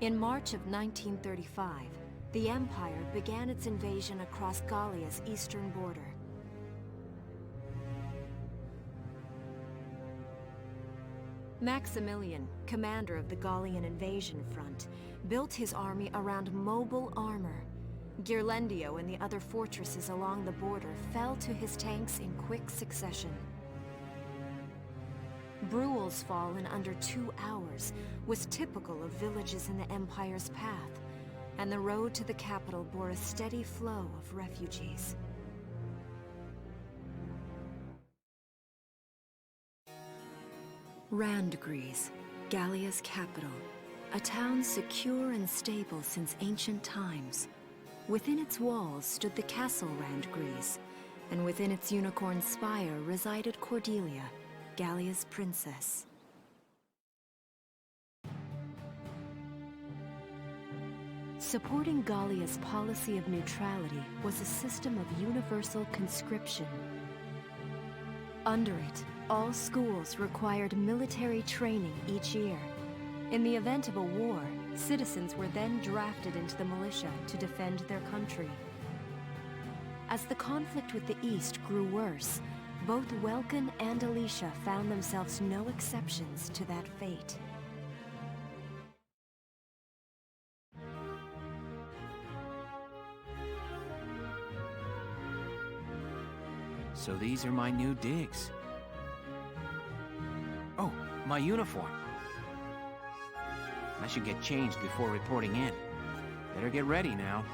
In March of 1935, the Empire began its invasion across Gallia's eastern border. Maximilian, commander of the Gallian invasion front, built his army around mobile armor. Ghirlandaio and the other fortresses along the border fell to his tanks in quick succession. Bruhl's fall in under 2 hours was typical of villages in the Empire's path, and the road to the capital bore a steady flow of refugees. Randgries, Gallia's capital, a town secure and stable since ancient times. Within its walls stood the castle Randgries, and within its unicorn spire resided Cordelia, Gallia's princess. Supporting Gallia's policy of neutrality was a system of universal conscription. Under it, all schools required military training each year. In the event of a war, citizens were then drafted into the militia to defend their country. As the conflict with the East grew worse, both Welkin and Alicia found themselves no exceptions to that fate. So these are my new digs. Oh, my uniform. I should get changed before reporting in. Better get ready now.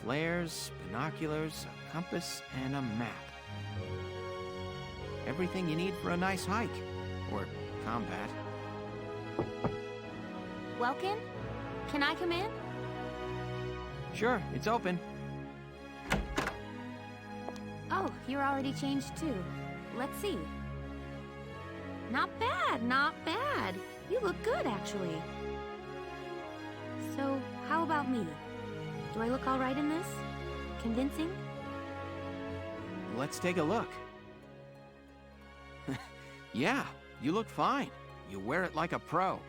Flares, binoculars, a compass, and a map. Everything you need for a nice hike. Or combat. Welkin? Can I come in? Sure, it's open. Oh, you're already changed too. Let's see. Not bad, not bad. You look good, actually. So, how about me? Do I look all right in this? Convincing? Let's take a look. Yeah, you look fine. You wear it like a pro.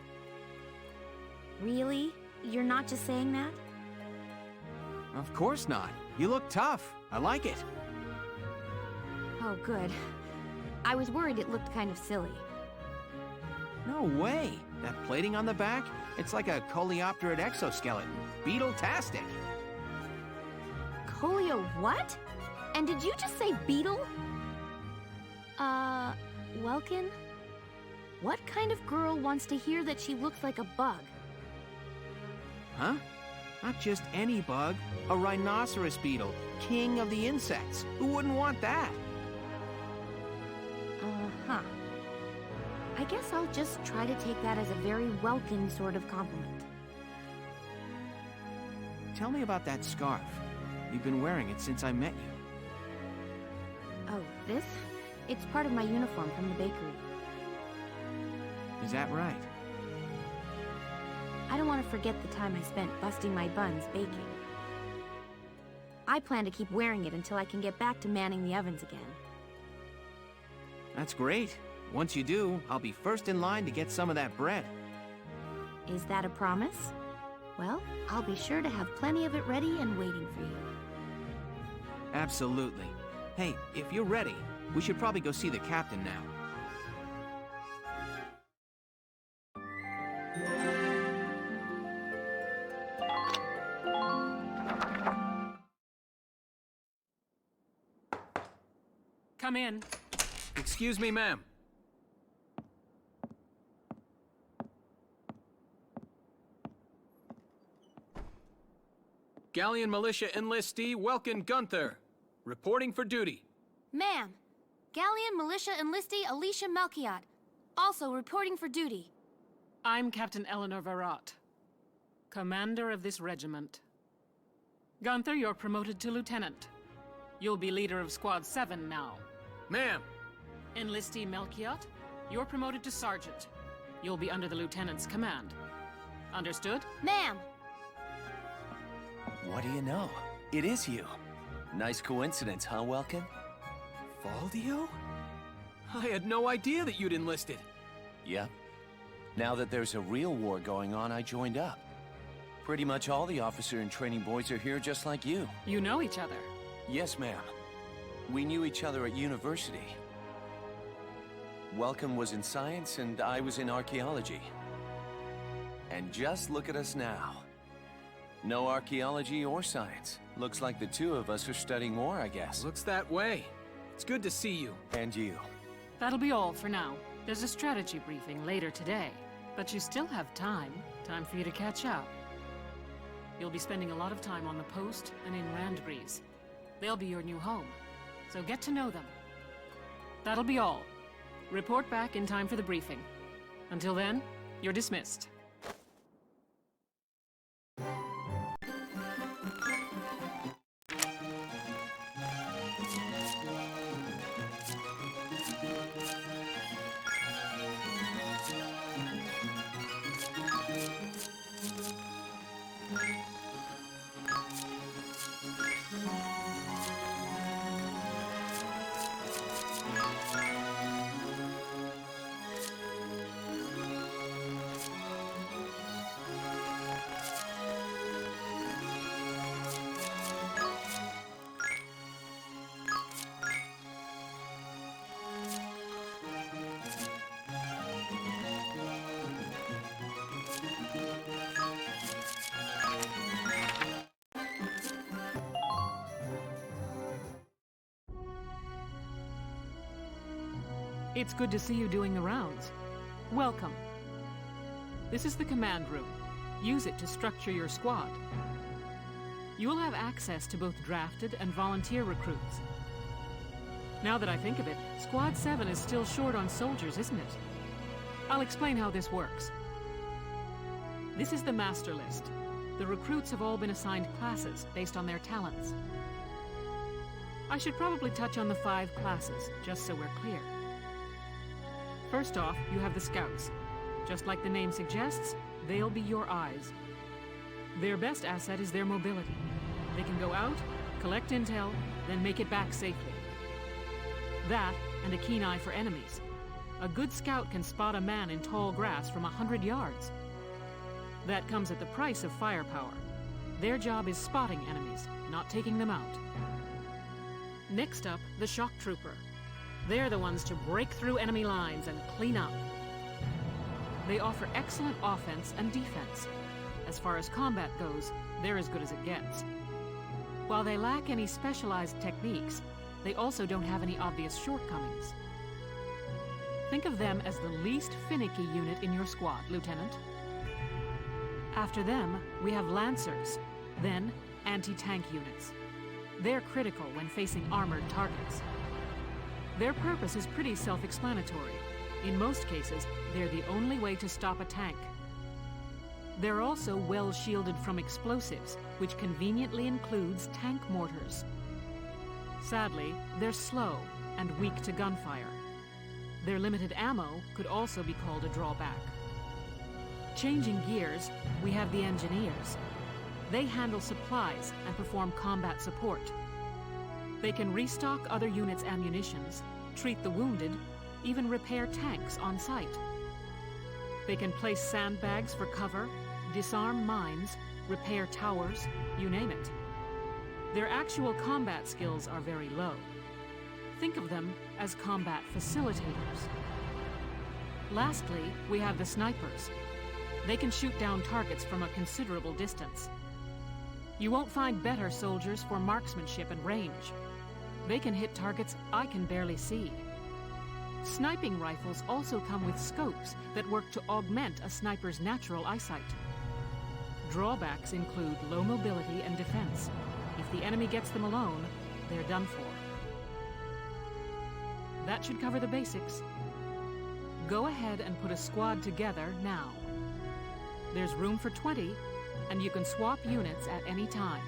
Really? You're not just saying that? Of course not. You look tough. I like it. Oh, good. I was worried it looked kind of silly. No way. That plating on the back, it's like a coleopterate exoskeleton. Beetle-tastic. Coleo what? And did you just say beetle? Welkin? What kind of girl wants to hear that she looks like a bug? Huh? Not just any bug. A rhinoceros beetle, king of the insects. Who wouldn't want that? Uh-huh. I guess I'll just try to take that as a very Welkin sort of compliment. Tell me about that scarf. You've been wearing it since I met you. Oh, this? It's part of my uniform from the bakery. Is that right? I don't want to forget the time I spent busting my buns baking. I plan to keep wearing it until I can get back to manning the ovens again. That's great. Once you do, I'll be first in line to get some of that bread. Is that a promise? Well, I'll be sure to have plenty of it ready and waiting for you. Absolutely. Hey, if you're ready, we should probably go see the captain now. Come in. Excuse me, ma'am. Gallian Militia enlistee Welkin Gunther, reporting for duty. Ma'am, Gallian Militia enlistee Alicia Melchiot, also reporting for duty. I'm Captain Eleanor Varrot, commander of this regiment. Gunther, you're promoted to lieutenant. You'll be leader of Squad 7 now. Ma'am. Enlistee Melchiot, you're promoted to sergeant. You'll be under the lieutenant's command. Understood? Ma'am! What do you know? It is you. Nice coincidence, huh, Welkin? Valdio? I had no idea that you'd enlisted. Yep. Now that there's a real war going on, I joined up. Pretty much all the officer and training boys are here just like you. You know each other. Yes, ma'am. We knew each other at university. Welcome was in science and I was in archaeology. And just look at us now. No archaeology or science. Looks like the two of us are studying war, I guess. Looks that way. It's good to see you. And you. That'll be all for now. There's a strategy briefing later today, but you still have time. Time for you to catch up. You'll be spending a lot of time on the post and in Randgrease. They'll be your new home, so get to know them. That'll be all. Report back in time for the briefing. Until then, you're dismissed. It's good to see you doing the rounds. Welcome. This is the command room. Use it to structure your squad. You will have access to both drafted and volunteer recruits. Now that I think of it, Squad 7 is still short on soldiers, isn't it? I'll explain how this works. This is the master list. The recruits have all been assigned classes based on their talents. I should probably touch on the 5 classes, just so we're clear. First off, you have the Scouts. Just like the name suggests, they'll be your eyes. Their best asset is their mobility. They can go out, collect intel, then make it back safely. That, and a keen eye for enemies. A good scout can spot a man in tall grass from 100 yards. That comes at the price of firepower. Their job is spotting enemies, not taking them out. Next up, the Shock Trooper. They're the ones to break through enemy lines and clean up. They offer excellent offense and defense. As far as combat goes, they're as good as it gets. While they lack any specialized techniques, they also don't have any obvious shortcomings. Think of them as the least finicky unit in your squad, Lieutenant. After them, we have Lancers, then anti-tank units. They're critical when facing armored targets. Their purpose is pretty self-explanatory. In most cases, they're the only way to stop a tank. They're also well shielded from explosives, which conveniently includes tank mortars. Sadly, they're slow and weak to gunfire. Their limited ammo could also be called a drawback. Changing gears, we have the Engineers. They handle supplies and perform combat support. They can restock other units' ammunitions, treat the wounded, even repair tanks on site. They can place sandbags for cover, disarm mines, repair towers, you name it. Their actual combat skills are very low. Think of them as combat facilitators. Lastly, we have the Snipers. They can shoot down targets from a considerable distance. You won't find better soldiers for marksmanship and range. They can hit targets I can barely see. Sniping rifles also come with scopes that work to augment a sniper's natural eyesight. Drawbacks include low mobility and defense. If the enemy gets them alone, they're done for. That should cover the basics. Go ahead and put a squad together now. There's room for 20, and you can swap units at any time.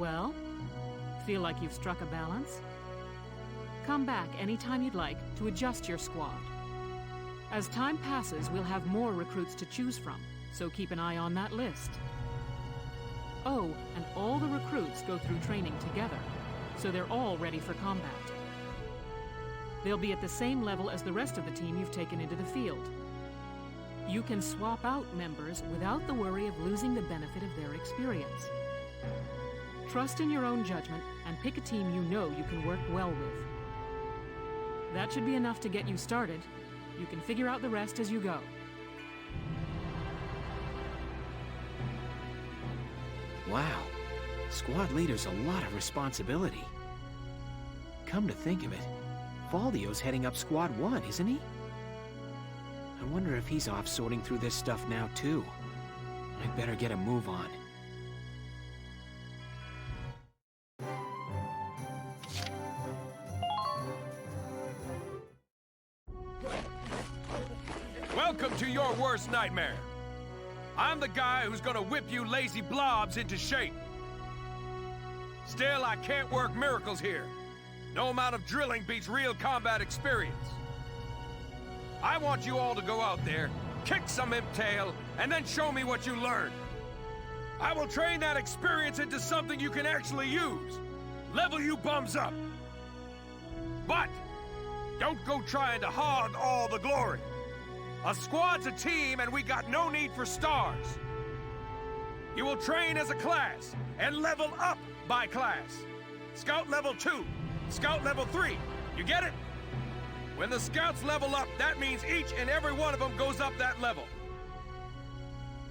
Well, feel like you've struck a balance? Come back anytime you'd like to adjust your squad. As time passes, we'll have more recruits to choose from, so keep an eye on that list. Oh, and all the recruits go through training together, so they're all ready for combat. They'll be at the same level as the rest of the team you've taken into the field. You can swap out members without the worry of losing the benefit of their experience. Trust in your own judgment and pick a team you know you can work well with. That should be enough to get you started. You can figure out the rest as you go. Wow. Squad leader's a lot of responsibility. Come to think of it, Valdio's heading up Squad 1, isn't he? I wonder if he's off sorting through this stuff now, too. I'd better get a move on. Welcome to your worst nightmare. I'm the guy who's gonna whip you lazy blobs into shape. Still, I can't work miracles here. No amount of drilling beats real combat experience. I want you all to go out there, kick some imp tail, and then show me what you learned. I will train that experience into something you can actually use. Level you bums up. But don't go trying to hog all the glory. A squad's a team, and we got no need for stars. You will train as a class, and level up by class. Scout level 2, Scout level 3. You get it? When the Scouts level up, that means each and every one of them goes up that level.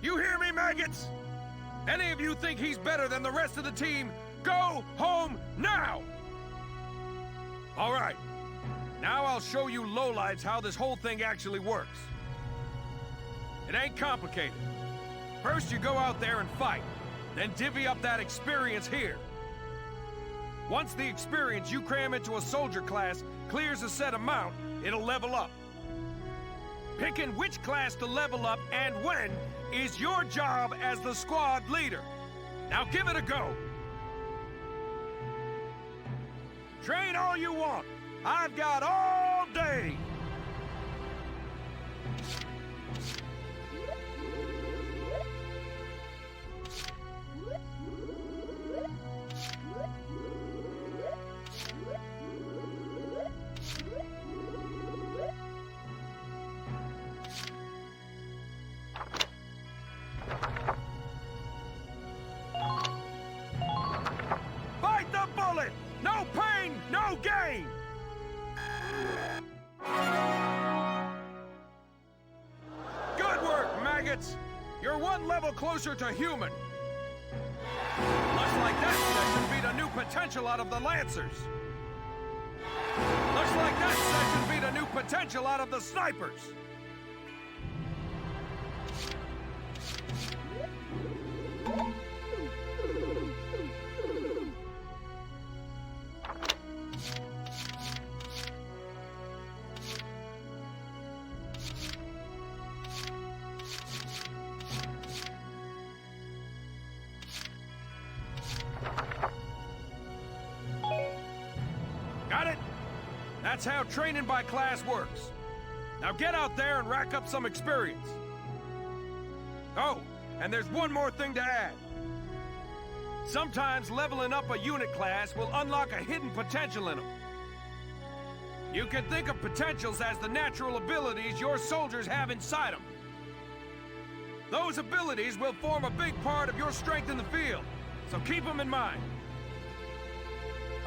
You hear me, maggots? Any of you think he's better than the rest of the team, go home now! All right. Now I'll show you lowlives how this whole thing actually works. It ain't complicated. First, you go out there and fight, then divvy up that experience here. Once the experience you cram into a soldier class clears a set amount, it'll level up. Picking which class to level up and when is your job as the squad leader. Now give it a go. Train all you want. I've got all day. Bite the bullet! No pain, no gain! Good work, maggots! You're one level closer to human. Looks like that session beat a new potential out of the Lancers. Looks like that session beat a new potential out of the Snipers. Got it? That's how training by class works. Now get out there and rack up some experience. Oh, and there's one more thing to add. Sometimes leveling up a unit class will unlock a hidden potential in them. You can think of potentials as the natural abilities your soldiers have inside them. Those abilities will form a big part of your strength in the field, so keep them in mind.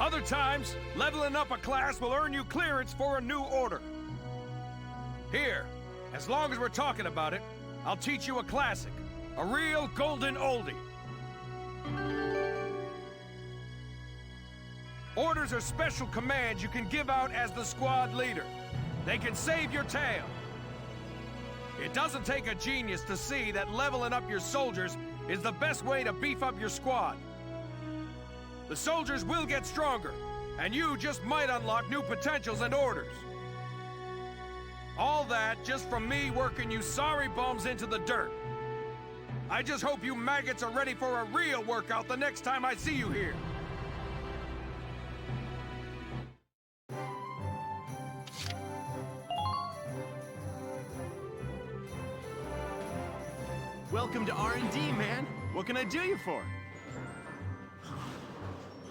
Other times, leveling up a class will earn you clearance for a new order. Here, as long as we're talking about it, I'll teach you a classic, a real golden oldie. Orders are special commands you can give out as the squad leader. They can save your tail. It doesn't take a genius to see that leveling up your soldiers is the best way to beef up your squad. The soldiers will get stronger, and you just might unlock new potentials and orders. All that just from me working you sorry bums into the dirt. I just hope you maggots are ready for a real workout the next time I see you here. Welcome to R&D, man. What can I do you for?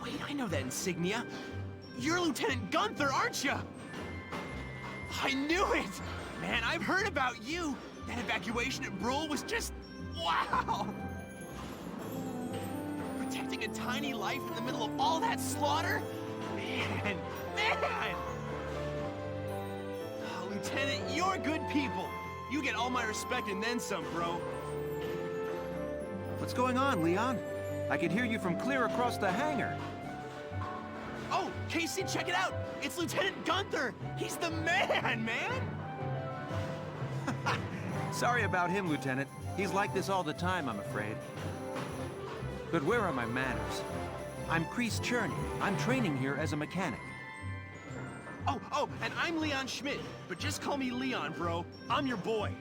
Wait, I know that insignia. You're Lieutenant Gunther, aren't you? I knew it! Man, I've heard about you. That evacuation at Brule was just... wow! Protecting a tiny life in the middle of all that slaughter? Man! Oh, Lieutenant, you're good people. You get all my respect and then some, bro. What's going on, Leon? I could hear you from clear across the hangar. Oh, Casey, check it out! It's Lieutenant Gunther! He's the man! Sorry about him, Lieutenant. He's like this all the time, I'm afraid. But where are my manners? I'm Kreese Cherney. I'm training here as a mechanic. Oh, and I'm Leon Schmidt, but just call me Leon, bro. I'm your boy.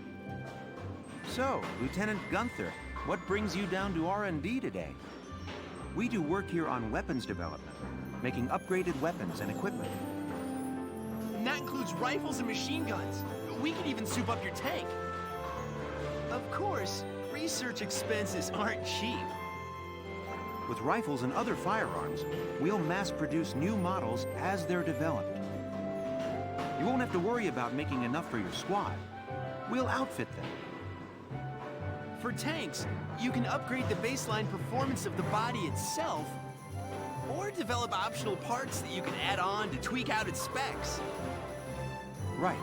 So, Lieutenant Gunther, what brings you down to R&D today? We do work here on weapons development, making upgraded weapons and equipment. And that includes rifles and machine guns. We can even soup up your tank. Of course, research expenses aren't cheap. With rifles and other firearms, we'll mass-produce new models as they're developed. You won't have to worry about making enough for your squad. We'll outfit them. For tanks, you can upgrade the baseline performance of the body itself, or develop optional parts that you can add on to tweak out its specs. Right.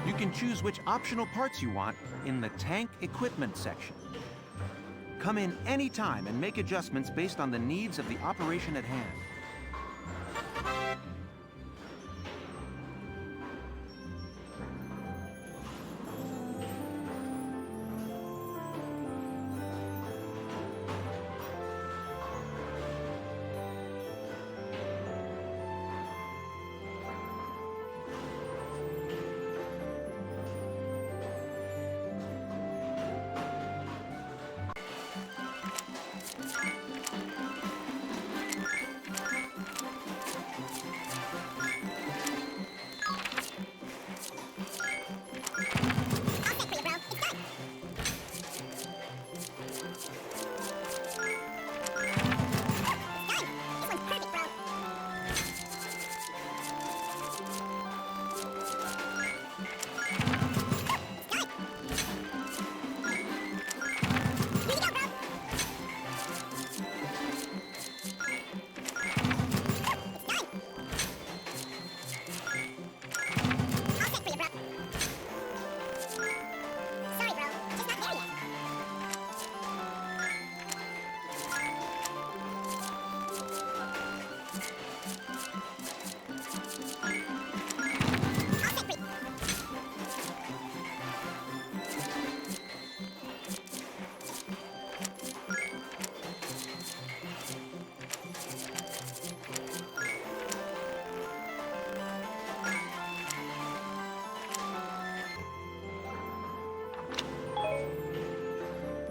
You can choose which optional parts you want in the tank equipment section. Come in any time and make adjustments based on the needs of the operation at hand.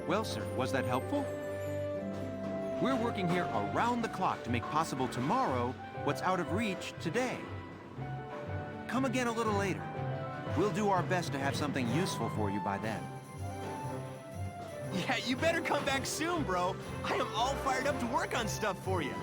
Well, sir, was that helpful? We're working here around the clock to make possible tomorrow what's out of reach today. Come again a little later. We'll do our best to have something useful for you by then. Yeah, you better come back soon, bro. I am all fired up to work on stuff for you.